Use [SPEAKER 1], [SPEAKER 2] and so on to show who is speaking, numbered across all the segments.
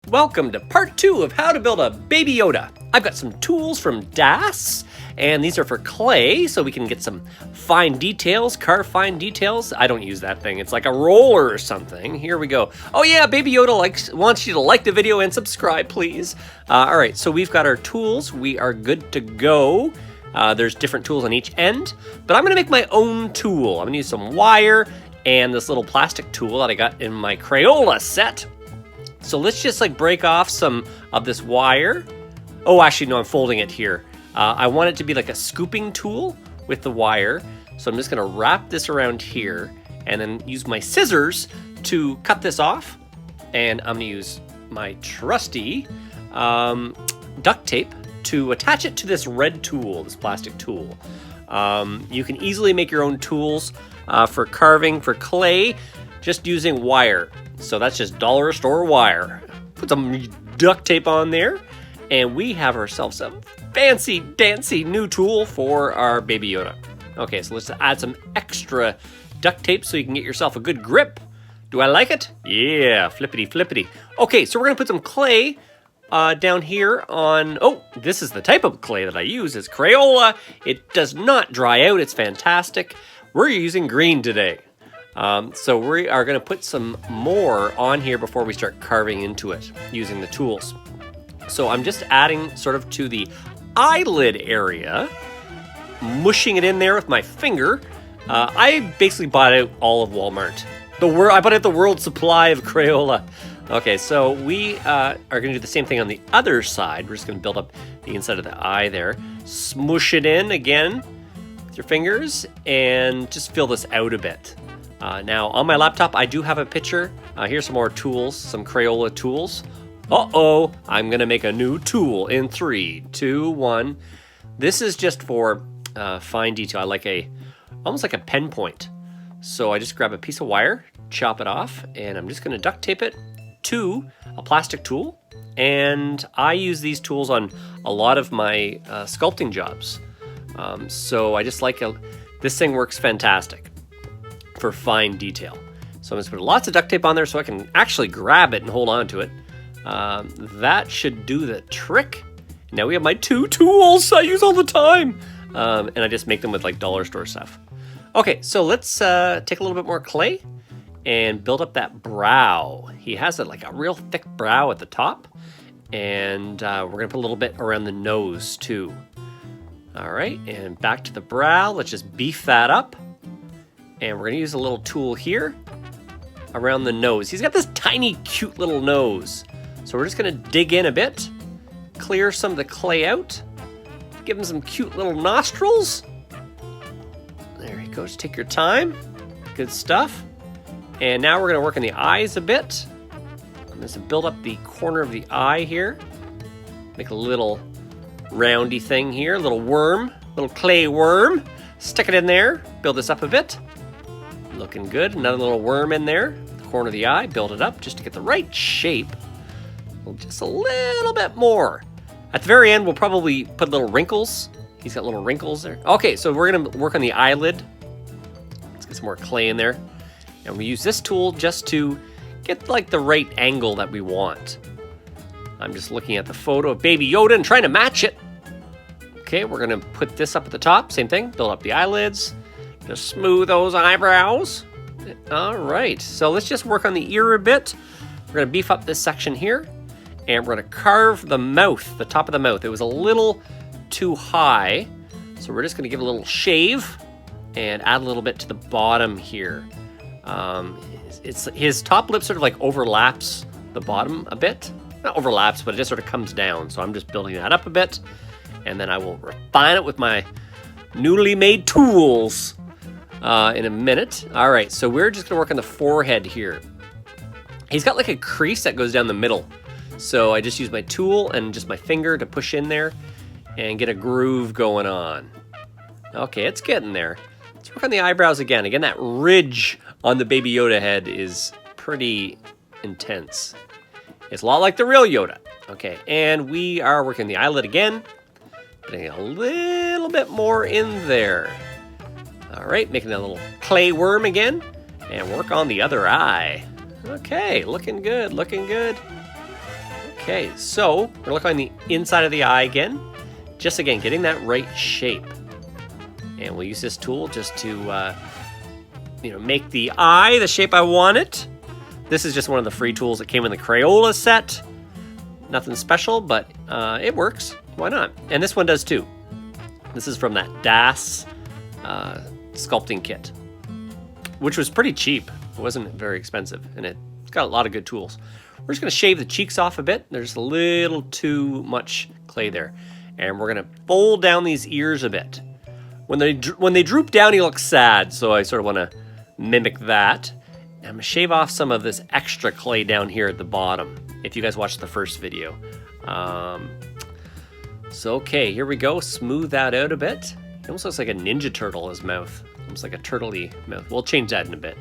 [SPEAKER 1] Welcome to part 2 of how to build a Baby Yoda. I've got some tools from Das, and these are for clay, so we can get some fine details, carve fine details. I don't use that thing, it's like a roller or something. Here we go. Oh yeah, Baby Yoda wants you to like the video and subscribe, please. Alright, so we've got our tools, we are good to go. There's different tools on each end, but I'm gonna make my own tool. I'm gonna use some wire and this little plastic tool that I got in my Crayola set. So let's just break off some of this wire. Oh, actually, no, I'm folding it here. I want it to be like a scooping tool with the wire. So I'm just gonna wrap this around here and then use my scissors to cut this off. And I'm gonna use my trusty duct tape to attach it to this red tool, this plastic tool. You can easily make your own tools for carving, for clay, just using wire. So that's just dollar store wire. Put some duct tape on there, and we have ourselves a fancy dancy new tool for our Baby Yoda. Okay, so let's add some extra duct tape so you can get yourself a good grip. Do I like it? Yeah, flippity flippity. Okay, so we're gonna put some clay down here on, oh, this is the type of clay that I use, is Crayola. It does not dry out, it's fantastic. We're using green today. So we are going to put some more on here before we start carving into it using the tools. So I'm just adding sort of to the eyelid area, mushing it in there with my finger. I basically bought out all of Walmart. I bought out the world supply of Crayola. Okay, so we are going to do the same thing on the other side. We're just going to build up the inside of the eye there. Smush it in again with your fingers and just fill this out a bit. Now, on my laptop, I do have a picture. Here's some more tools, some Crayola tools. Uh-oh, I'm going to make a new tool in 3, 2, 1. This is just for fine detail. I like almost like a pen point. So I just grab a piece of wire, chop it off, and I'm just going to duct tape it to a plastic tool. And I use these tools on a lot of my sculpting jobs. So I just like this thing works fantastic for fine detail. So I'm going to put lots of duct tape on there so I can actually grab it and hold on to it. That should do the trick. Now we have my 2 tools I use all the time. And I just make them with dollar store stuff. Okay, so let's take a little bit more clay and build up that brow. He has a real thick brow at the top. And we're going to put a little bit around the nose too. All right, and back to the brow. Let's just beef that up. And we're going to use a little tool here around the nose. He's got this tiny, cute little nose. So we're just going to dig in a bit, clear some of the clay out, give him some cute little nostrils. There he goes. Take your time. Good stuff. And now we're going to work on the eyes a bit. I'm going to build up the corner of the eye here. Make a little roundy thing here, a little worm, little clay worm. Stick it in there. Build this up a bit. Looking good. Another little worm in there. The corner of the eye. Build it up just to get the right shape. Just a little bit more. At the very end, we'll probably put little wrinkles. He's got little wrinkles there. Okay, so we're going to work on the eyelid. Let's get some more clay in there. And we use this tool just to get the right angle that we want. I'm just looking at the photo of Baby Yoda and trying to match it. Okay, we're going to put this up at the top. Same thing. Build up the eyelids. Just smooth those eyebrows. All right, so let's just work on the ear a bit. We're going to beef up this section here, and we're going to carve the mouth, the top of the mouth. It was a little too high, so we're just going to give it a little shave and add a little bit to the bottom here. His top lip sort of overlaps the bottom a bit. Not overlaps, but it just sort of comes down. So I'm just building that up a bit, and then I will refine it with my newly made tools. In a minute. All right, so we're just gonna work on the forehead here. He's got a crease that goes down the middle. So I just use my tool and just my finger to push in there and get a groove going on. Okay, it's getting there. Let's work on the eyebrows again. Again, that ridge on the Baby Yoda head is pretty intense. It's a lot like the real Yoda. Okay, and we are working the eyelid again. Getting a little bit more in there. All right, making that little clay worm again, and work on the other eye. Okay, looking good, looking good. Okay, so we're gonna look on the inside of the eye again. Just again, getting that right shape. And we'll use this tool just to, make the eye the shape I want it. This is just one of the free tools that came in the Crayola set. Nothing special, but it works. Why not? And this one does too. This is from that Das sculpting kit, which was pretty cheap. It wasn't very expensive, and it's got a lot of good tools. We're just gonna shave the cheeks off a bit. There's a little too much clay there. And we're gonna fold down these ears a bit. When they droop down, he looks sad, so I sort of wanna mimic that. And I'm gonna shave off some of this extra clay down here at the bottom, if you guys watched the first video. So okay, here we go, smooth that out a bit. It almost looks like a Ninja Turtle, his mouth. Almost like a turtle-y mouth. We'll change that in a bit.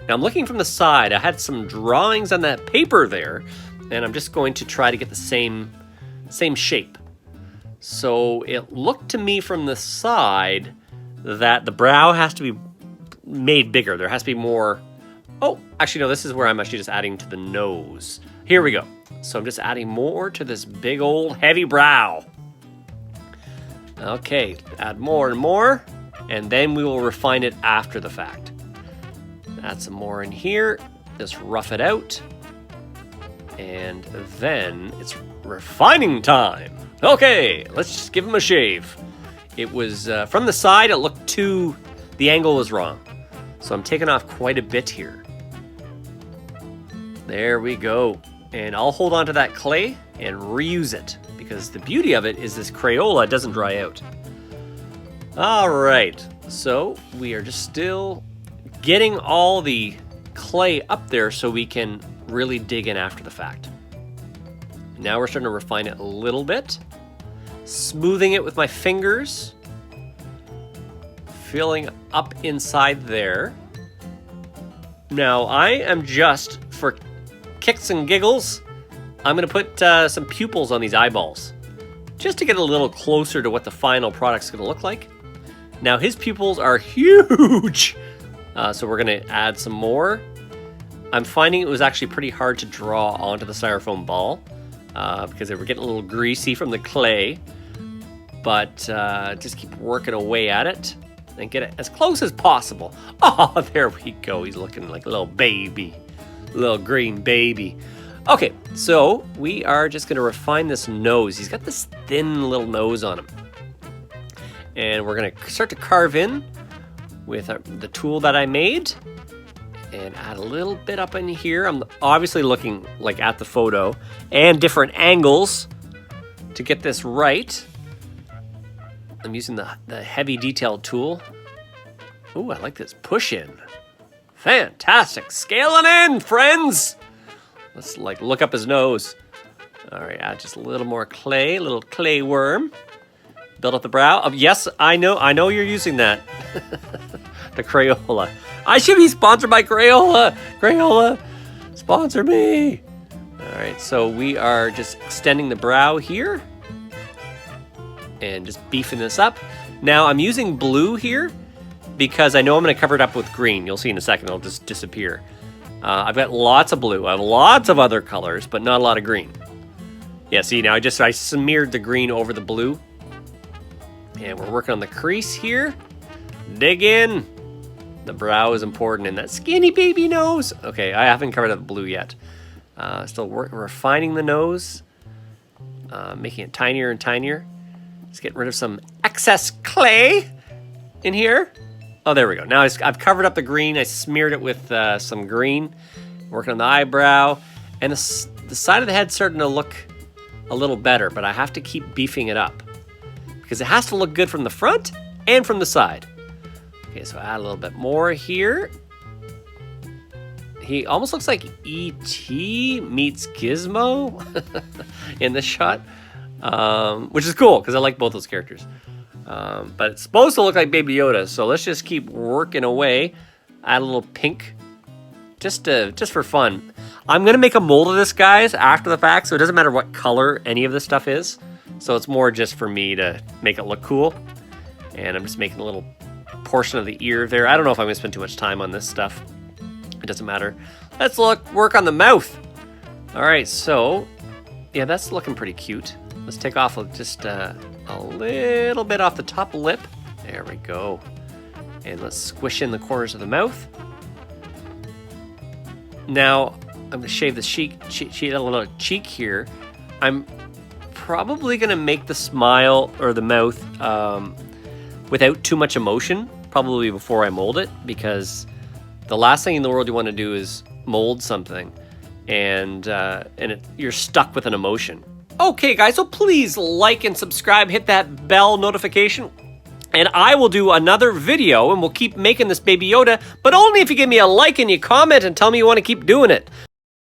[SPEAKER 1] Now I'm looking from the side. I had some drawings on that paper there, and I'm just going to try to get the same shape. So it looked to me from the side that the brow has to be made bigger. There has to be more. Oh, actually, no, this is where I'm actually just adding to the nose. Here we go. So I'm just adding more to this big old heavy brow. Okay, add more and more, and then we will refine it after the fact. Add some more in here, just rough it out, and then it's refining time. Okay, let's just give him a shave. It was, from the side, it looked the angle was wrong. So I'm taking off quite a bit here. There we go. And I'll hold on to that clay and reuse it, because the beauty of it is this Crayola doesn't dry out. All right, so we are just still getting all the clay up there so we can really dig in after the fact. Now we're starting to refine it a little bit, smoothing it with my fingers, filling up inside there. Now I am just, for kicks and giggles, I'm gonna put some pupils on these eyeballs, just to get a little closer to what the final product's gonna look like. Now his pupils are huge, so we're gonna add some more. I'm finding it was actually pretty hard to draw onto the styrofoam ball because they were getting a little greasy from the clay, but just keep working away at it and get it as close as possible. Oh, there we go. He's looking like a little baby, little green baby. Okay, so we are just gonna refine this nose. He's got this thin little nose on him. And we're gonna start to carve in with the tool that I made and add a little bit up in here. I'm obviously looking like at the photo and different angles to get this right. I'm using the heavy detailed tool. Ooh, I like this push in. Fantastic, scaling in, friends. Let's look up his nose. All right, add just a little more clay, a little clay worm. Build up the brow. Oh, yes, I know you're using that. The Crayola. I should be sponsored by Crayola. Crayola, sponsor me. All right, so we are just extending the brow here and just beefing this up. Now I'm using blue here because I know I'm going to cover it up with green. You'll see in a second, it'll just disappear. I've got lots of blue. I have lots of other colors, but not a lot of green. Yeah, see, now I smeared the green over the blue. And we're working on the crease here. Dig in. The brow is important in that skinny baby nose. Okay, I haven't covered up blue yet. Still refining the nose. Making it tinier and tinier. Just getting rid of some excess clay in here. Oh, there we go. Now I've covered up the green. I smeared it with some green. Working on the eyebrow. And the side of the head's starting to look a little better, but I have to keep beefing it up, because it has to look good from the front and from the side. Okay, so add a little bit more here. He almost looks like E.T. meets Gizmo in this shot, which is cool because I like both those characters. But it's supposed to look like Baby Yoda, so let's just keep working away. Add a little pink, just for fun. I'm gonna make a mold of this, guys, after the fact, so it doesn't matter what color any of this stuff is. So it's more just for me to make it look cool. And I'm just making a little portion of the ear there. I don't know if I'm gonna spend too much time on this stuff. It doesn't matter. Let's work on the mouth. All right, so Yeah, that's looking pretty cute. Let's take off just a little bit off the top lip. There we go. And let's squish in the corners of the mouth. Now, I'm going to shave the a little cheek here. I'm probably going to make the smile or the mouth without too much emotion, probably before I mold it, because the last thing in the world you want to do is mold something and you're stuck with an emotion. Okay, guys, so please like and subscribe, hit that bell notification, and I will do another video, and we'll keep making this Baby Yoda, but only if you give me a like and you comment and tell me you want to keep doing it.